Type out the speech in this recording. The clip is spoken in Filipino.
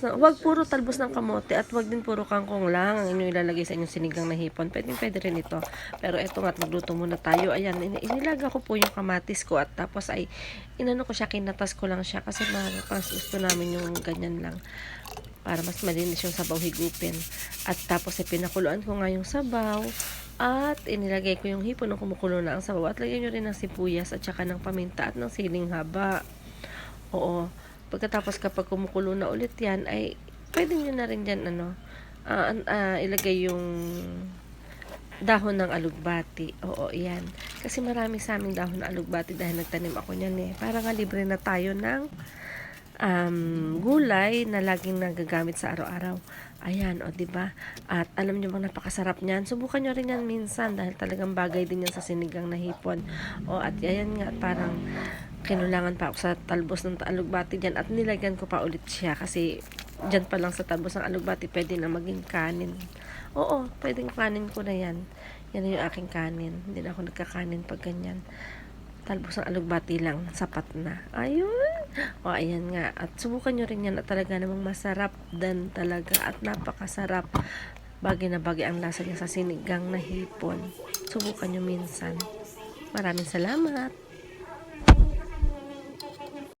Huwag puro talbos ng kamote at huwag din puro kangkong lang ang inyong ilalagay sa inyong sinigang na hipon. Pwede rin ito. Pero eto nga, magluto muna tayo. Ayan, inilaga ko po yung kamatis ko at tapos ay inano ko siya, kinatas ko lang siya kasi mas gusto namin yung ganyan lang para mas malinis yung sabaw higupin. At tapos ay pinakuluan ko nga yung sabaw at inilagay ko yung hipon ng kumukulo na ang sabaw at lagyan nyo rin ng sibuyas at saka ng paminta at ng siling haba. Oo. Pagkatapos kapag kumukulo na ulit yan, ay pwede nyo na rin dyan ilagay yung dahon ng alugbati. Oo, yan. Kasi marami sa aming dahon ng alugbati dahil nagtanim ako niyan eh. Para nga libre na tayo ng gulay na laging nagagamit sa araw-araw. Ayan, o diba? At alam nyo bang napakasarap niyan? Subukan nyo rin yan minsan dahil talagang bagay din yan sa sinigang na hipon. O at ayan nga, parang kinulangan pa ako sa talbos ng alugbati dyan at nilagyan ko pa ulit siya kasi dyan pa lang sa talbos ng alugbati pwede na maging kanin. Oo, pwedeng kanin ko na yan. Yan na yung aking kanin. Hindi na ako nagkakanin pag ganyan. Talbos ng alugbati lang, sapat na. Ayun. O, ayan nga. At subukan nyo rin yan at talaga namang masarap din talaga at napakasarap. Bagay na bagay ang lasa niya sa sinigang na hipon. Subukan nyo minsan. Maraming salamat.